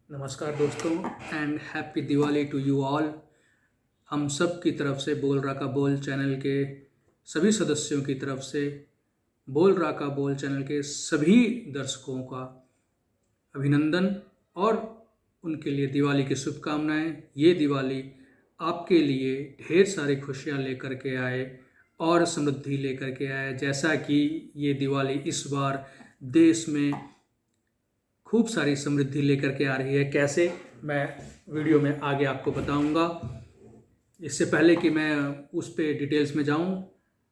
नमस्कार दोस्तों and happy Diwali to you all. हम सब की तरफ से बोल रहा का बोल चैनल के सभी सदस्यों की तरफ से बोल रहा का बोल चैनल के सभी दर्शकों का अभिनंदन और उनके लिए दिवाली की शुभकामनाएं। ये दिवाली आपके लिए ढेर सारी खुशियां लेकर के आए और समृद्धि लेकर के आए। जैसा कि ये दिवाली इस बार देश में खूब सारी समृद्धि लेकर के आ रही है, कैसे मैं वीडियो में आगे आपको बताऊंगा। इससे पहले कि मैं उस पे डिटेल्स में जाऊं,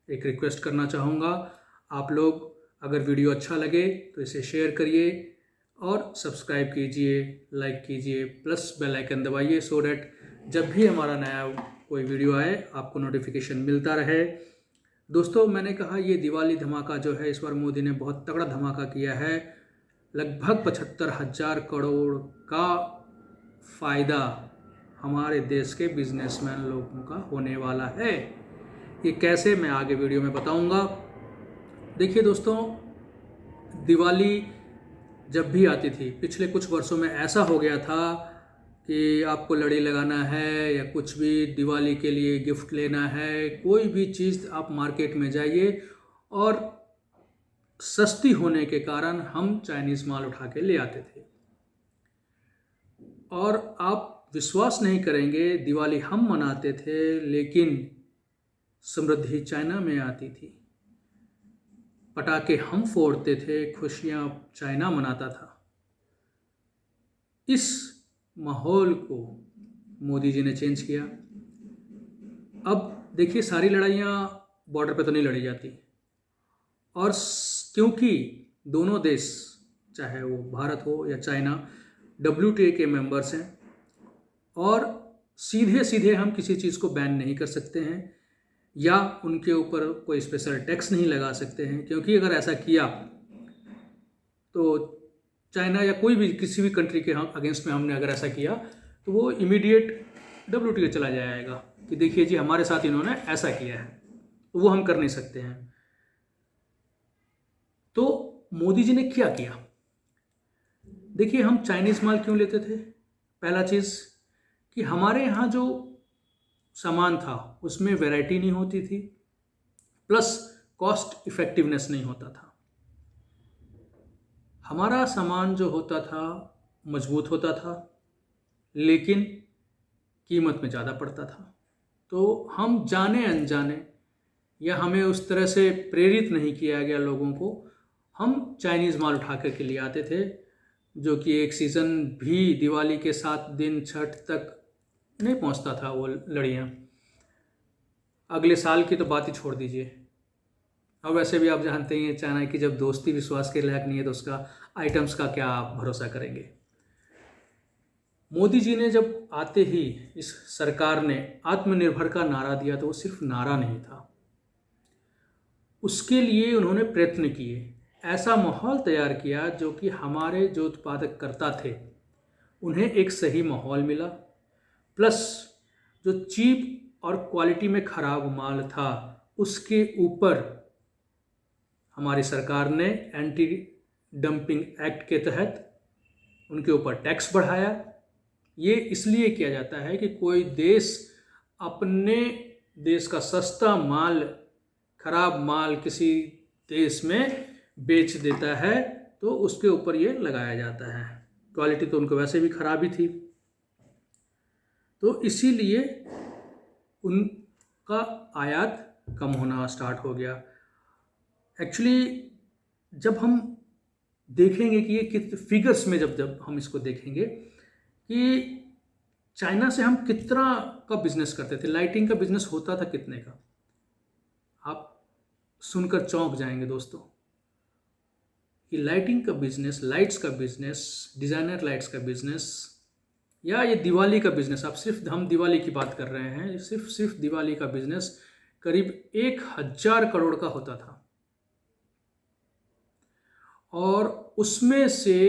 एक रिक्वेस्ट करना चाहूँगा। आप लोग अगर वीडियो अच्छा लगे तो इसे शेयर करिए और सब्सक्राइब कीजिए, लाइक कीजिए, प्लस बेल आइकन दबाइए सो डैट जब भी हमारा नया कोई वीडियो आए आपको नोटिफिकेशन मिलता रहे। दोस्तों, मैंने कहा ये दिवाली धमाका जो है इस बार मोदी ने बहुत तगड़ा धमाका किया है। लगभग 75,000 करोड़ का फ़ायदा हमारे देश के बिजनेसमैन लोगों का होने वाला है। ये कैसे, मैं आगे वीडियो में बताऊंगा। देखिए दोस्तों, दिवाली जब भी आती थी पिछले कुछ वर्षों में ऐसा हो गया था कि आपको लड़ी लगाना है या कुछ भी दिवाली के लिए गिफ्ट लेना है, कोई भी चीज़ आप मार्केट में जाइए और सस्ती होने के कारण हम चाइनीज़ माल उठा के ले आते थे। और आप विश्वास नहीं करेंगे, दिवाली हम मनाते थे लेकिन समृद्धि चाइना में आती थी। पटाखे हम फोड़ते थे, खुशियां चाइना मनाता था। इस माहौल को मोदी जी ने चेंज किया। अब देखिए, सारी लड़ाइयाँ बॉर्डर पे तो नहीं लड़ी जाती, और क्योंकि दोनों देश, चाहे वो भारत हो या चाइना, WTO के मेंबर्स हैं और सीधे सीधे हम किसी चीज़ को बैन नहीं कर सकते हैं या उनके ऊपर कोई स्पेशल टैक्स नहीं लगा सकते हैं, क्योंकि अगर ऐसा किया तो चाइना या कोई भी किसी भी कंट्री के हम अगेंस्ट में हमने अगर ऐसा किया तो वो इमीडिएट WTO चला जाएगा कि देखिए जी हमारे साथ इन्होंने ऐसा किया है, तो वो हम कर नहीं सकते हैं। तो मोदी जी ने क्या किया? देखिए, हम चाइनीज़ माल क्यों लेते थे? पहला चीज़ कि हमारे यहाँ जो सामान था उसमें वैरायटी नहीं होती थी, प्लस कॉस्ट इफ़ेक्टिवनेस नहीं होता था। हमारा सामान जो होता था मजबूत होता था लेकिन कीमत में ज़्यादा पड़ता था। तो हम जाने अनजाने या हमें उस तरह से प्रेरित नहीं किया गया लोगों को, हम चाइनीज़ माल उठा कर के लिए आते थे, जो कि एक सीज़न भी दिवाली के 7 दिन छठ तक नहीं पहुंचता था वो लड़ियाँ। अगले साल की तो बात ही छोड़ दीजिए। अब वैसे भी आप जानते ही हैं, चाइना की जब दोस्ती विश्वास के लायक नहीं है तो उसका आइटम्स का क्या आप भरोसा करेंगे। मोदी जी ने जब आते ही इस सरकार ने आत्मनिर्भर का नारा दिया तो वो सिर्फ नारा नहीं था, उसके लिए उन्होंने प्रयत्न किए, ऐसा माहौल तैयार किया जो कि हमारे जो उत्पादक करता थे उन्हें एक सही माहौल मिला, प्लस जो चीप और क्वालिटी में ख़राब माल था उसके ऊपर हमारी सरकार ने एंटी डंपिंग एक्ट के तहत उनके ऊपर टैक्स बढ़ाया। ये इसलिए किया जाता है कि कोई देश अपने देश का सस्ता माल, खराब माल किसी देश में बेच देता है तो उसके ऊपर ये लगाया जाता है। क्वालिटी तो उनको वैसे भी खराब ही थी, तो इसीलिए उनका आयात कम होना स्टार्ट हो गया। एक्चुअली जब हम देखेंगे कि ये कित फिगर्स में जब हम इसको देखेंगे कि चाइना से हम कितना का बिजनेस करते थे, लाइटिंग का बिजनेस होता था कितने का, आप सुनकर चौंक जाएंगे दोस्तों कि लाइटिंग का बिजनेस, लाइट्स का बिजनेस, डिज़ाइनर लाइट्स का बिजनेस या ये दिवाली का बिजनेस, आप सिर्फ हम दिवाली की बात कर रहे हैं, सिर्फ दिवाली का बिजनेस करीब 1,000 करोड़ का होता था। और उसमें से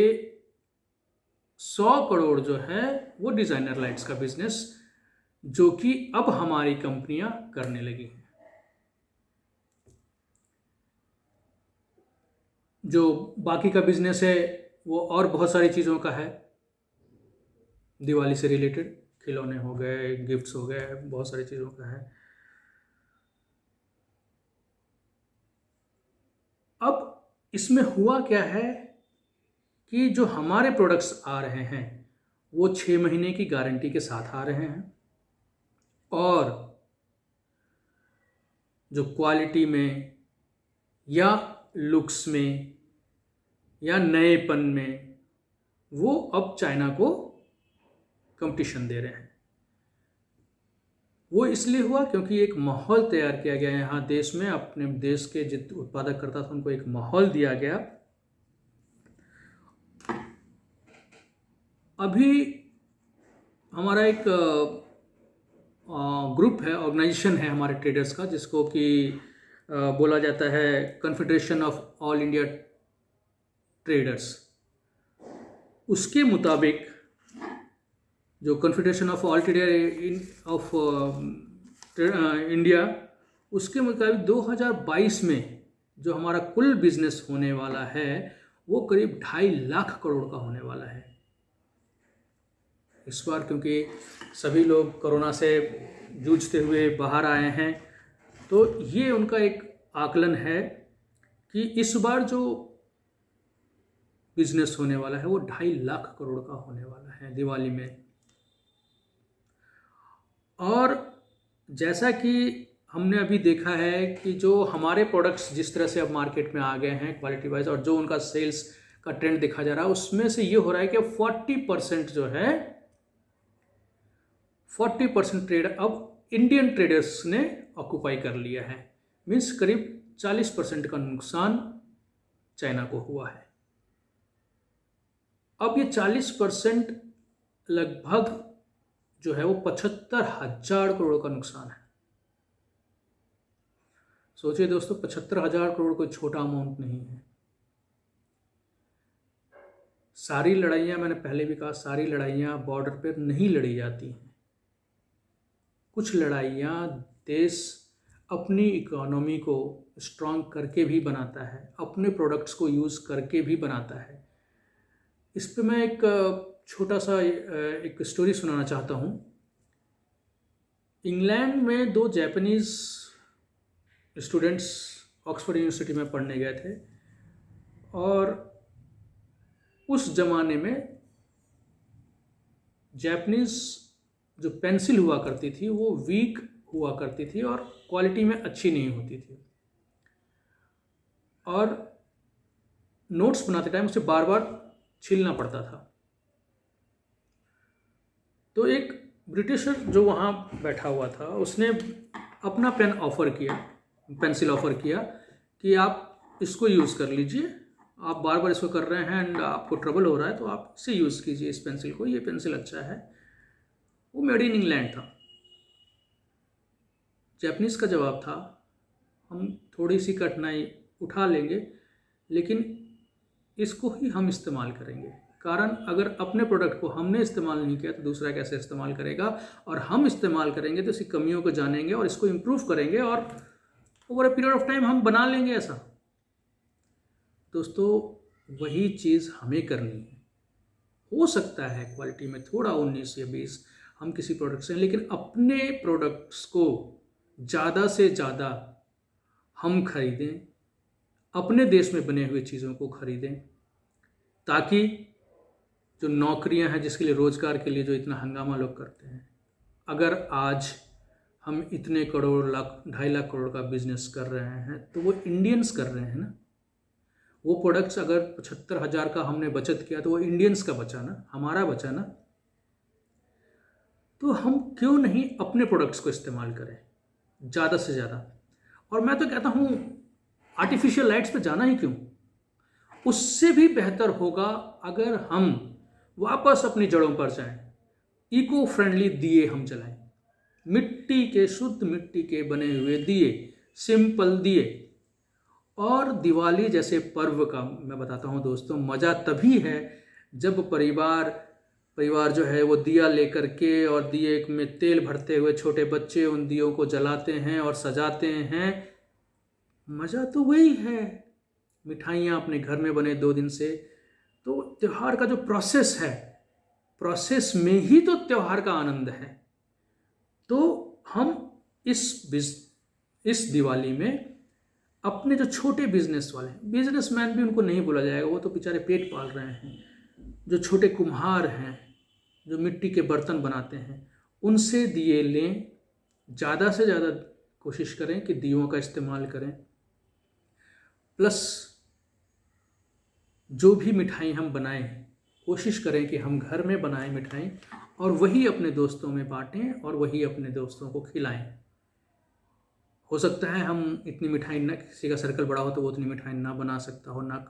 100 करोड़ जो है वो डिज़ाइनर लाइट्स का बिजनेस, जो कि अब हमारी कंपनियां करने लगी हैं। जो बाकी का बिजनेस है वो और बहुत सारी चीज़ों का है, दिवाली से रिलेटेड खिलौने हो गए, गिफ्ट्स हो गए, बहुत सारी चीज़ों का है। अब इसमें हुआ क्या है कि जो हमारे प्रोडक्ट्स आ रहे हैं वो 6 महीने की गारंटी के साथ आ रहे हैं, और जो क्वालिटी में या लुक्स में या नएपन में वो अब चाइना को कंपटीशन दे रहे हैं। वो इसलिए हुआ क्योंकि एक माहौल तैयार किया गया है यहाँ देश में, अपने देश के जितने उत्पादक करता था उनको एक माहौल दिया गया। अभी हमारा एक ग्रुप है, ऑर्गेनाइजेशन है हमारे ट्रेडर्स का, जिसको कि बोला जाता है confederation of all India traders. उसके मुताबिक जो confederation of all trader of India, उसके मुताबिक 2022 में जो हमारा कुल बिजनेस होने वाला है वो करीब 2.5 लाख करोड़ का होने वाला है इस बार, क्योंकि सभी लोग कोरोना से जूझते हुए बाहर आए हैं। तो ये उनका एक आकलन है कि इस बार जो बिजनेस होने वाला है वो 2.5 लाख करोड़ का होने वाला है दिवाली में। और जैसा कि हमने अभी देखा है कि जो हमारे प्रोडक्ट्स जिस तरह से अब मार्केट में आ गए हैं क्वालिटी वाइज, और जो उनका सेल्स का ट्रेंड देखा जा रहा है, उसमें से ये हो रहा है कि 40% जो है 40% ट्रेड अब इंडियन ट्रेडर्स ने ऑक्यूपाई कर लिया है। मीन्स करीब 40% का नुकसान चाइना को हुआ है। अब ये 40% लगभग जो है वो 75,000 करोड़ का नुकसान है। सोचिए दोस्तों, 75,000 करोड़ कोई छोटा अमाउंट नहीं है। सारी लड़ाइयाँ, मैंने पहले भी कहा, सारी लड़ाइयाँ बॉर्डर पर नहीं लड़ी जाती हैं। कुछ लड़ाइयाँ देश अपनी इकोनॉमी को स्ट्रांग करके भी बनाता है, अपने प्रोडक्ट्स को यूज़ करके भी बनाता है। इस पे मैं एक छोटा सा एक स्टोरी सुनाना चाहता हूँ। इंग्लैंड में 2 जापानीज़ स्टूडेंट्स ऑक्सफोर्ड यूनिवर्सिटी में पढ़ने गए थे, और उस ज़माने में जापानीज़ जो पेंसिल हुआ करती थी वो वीक हुआ करती थी और क्वालिटी में अच्छी नहीं होती थी, और नोट्स बनाते टाइम उसे बार बार छीलना पड़ता था। तो एक ब्रिटिशर जो वहाँ बैठा हुआ था उसने अपना पेंसिल ऑफ़र किया कि आप इसको यूज़ कर लीजिए, आप बार बार इसको कर रहे हैं एंड आपको ट्रबल हो रहा है, तो आप इसे यूज़ कीजिए, इस पेंसिल को, ये पेंसिल अच्छा है। वो मेड इन इंग्लैंड था। जापानीज़ का जवाब था, हम थोड़ी सी कठिनाई उठा लेंगे लेकिन इसको ही हम इस्तेमाल करेंगे, कारण अगर अपने प्रोडक्ट को हमने इस्तेमाल नहीं किया तो दूसरा कैसे इस्तेमाल करेगा, और हम इस्तेमाल करेंगे तो इसकी कमियों को जानेंगे और इसको इम्प्रूव करेंगे और over a period of time हम बना लेंगे ऐसा। दोस्तों, वही चीज़ हमें करनी है। हो सकता है क्वालिटी में थोड़ा 19 या 20 हम किसी प्रोडक्ट से, लेकिन अपने प्रोडक्ट्स को ज़्यादा से ज़्यादा हम खरीदें, अपने देश में बने हुए चीज़ों को खरीदें, ताकि जो नौकरियां हैं, जिसके लिए रोज़गार के लिए जो इतना हंगामा लोग करते हैं, अगर आज हम इतने करोड़ लाख 2.5 लाख करोड़ का बिजनेस कर रहे हैं तो वो इंडियंस कर रहे हैं ना। वो प्रोडक्ट्स अगर 75,000 का हमने बचत किया तो वो इंडियंस का बचा ना, हमारा बचा ना। तो हम क्यों नहीं अपने प्रोडक्ट्स को इस्तेमाल करें ज़्यादा से ज़्यादा। और मैं तो कहता हूँ आर्टिफिशियल लाइट्स पे जाना ही क्यों, उससे भी बेहतर होगा अगर हम वापस अपनी जड़ों पर जाएं, इको फ्रेंडली दिए हम जलाएं, मिट्टी के, शुद्ध मिट्टी के बने हुए दिए, सिंपल दिए। और दिवाली जैसे पर्व का मैं बताता हूँ दोस्तों, मज़ा तभी है जब परिवार जो है वो दिया लेकर के, और दिए में तेल भरते हुए छोटे बच्चे उन दियों को जलाते हैं और सजाते हैं। मज़ा तो वही है। मिठाइयाँ अपने घर में बने 2 दिन से। तो त्यौहार का जो प्रोसेस है प्रोसेस में ही तो त्यौहार का आनंद है। तो हम इस दिवाली में अपने जो छोटे बिजनेस वाले, बिजनेसमैन भी उनको नहीं बोला जाएगा, वो तो बेचारे पेट पाल रहे हैं, जो छोटे कुम्हार हैं, जो मिट्टी के बर्तन बनाते हैं, उनसे दिए लें। ज़्यादा से ज़्यादा कोशिश करें कि दियों का इस्तेमाल करें। प्लस जो भी मिठाई हम बनाएं, कोशिश करें कि हम घर में बनाएं मिठाई और वही अपने दोस्तों में बांटें और वही अपने दोस्तों को खिलाएं। हो सकता है हम इतनी मिठाई ना, किसी का सर्कल बड़ा हो तो वो उतनी मिठाई ना बना सकता हो, ना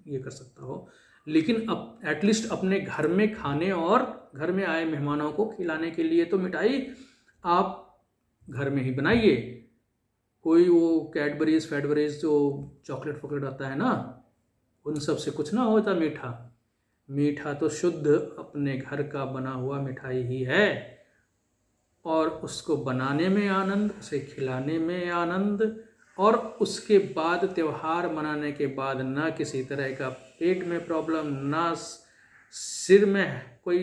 ये कर सकता हो, लेकिन अब एटलीस्ट अपने घर में खाने और घर में आए मेहमानों को खिलाने के लिए तो मिठाई आप घर में ही बनाइए। कोई वो कैडबरीज फैडबरीज जो चॉकलेट फॉकलेट आता है ना, उन सब से कुछ ना होता। मीठा तो शुद्ध अपने घर का बना हुआ मिठाई ही है, और उसको बनाने में आनंद, उसे खिलाने में आनंद, और उसके बाद त्यौहार मनाने के बाद ना किसी तरह का पेट में प्रॉब्लम, ना सिर में कोई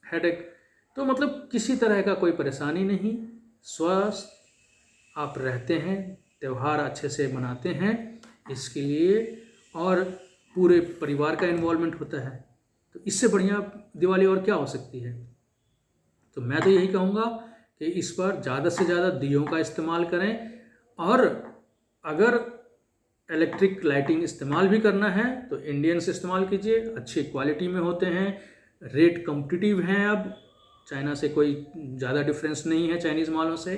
हेडेक, तो मतलब किसी तरह का कोई परेशानी नहीं, स्वस्थ आप रहते हैं, त्यौहार अच्छे से मनाते हैं इसके लिए, और पूरे परिवार का इन्वॉल्वमेंट होता है। तो इससे बढ़िया दिवाली और क्या हो सकती है। तो मैं तो यही कहूँगा कि इस बार ज़्यादा से ज़्यादा दियों का इस्तेमाल करें, और अगर इलेक्ट्रिक लाइटिंग इस्तेमाल भी करना है तो इंडियन से इस्तेमाल कीजिए, अच्छी क्वालिटी में होते हैं, रेट कॉम्पिटिटिव हैं। अब चाइना से कोई ज़्यादा डिफरेंस नहीं है चाइनीज़ मालों से,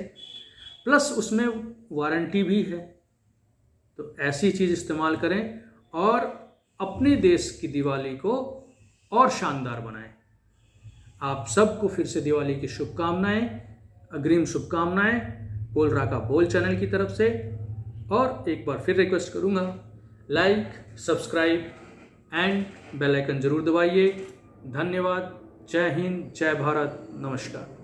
प्लस उसमें वारंटी भी है। तो ऐसी चीज़ इस्तेमाल करें और अपने देश की दिवाली को और शानदार बनाएं। आप सबको फिर से दिवाली की शुभकामनाएं, अग्रिम शुभकामनाएं बोल रहा का बोल चैनल की तरफ से। और एक बार फिर रिक्वेस्ट करूंगा, like, subscribe and bell icon जरूर दबाइए। धन्यवाद। जय हिंद, जय भारत, नमस्कार।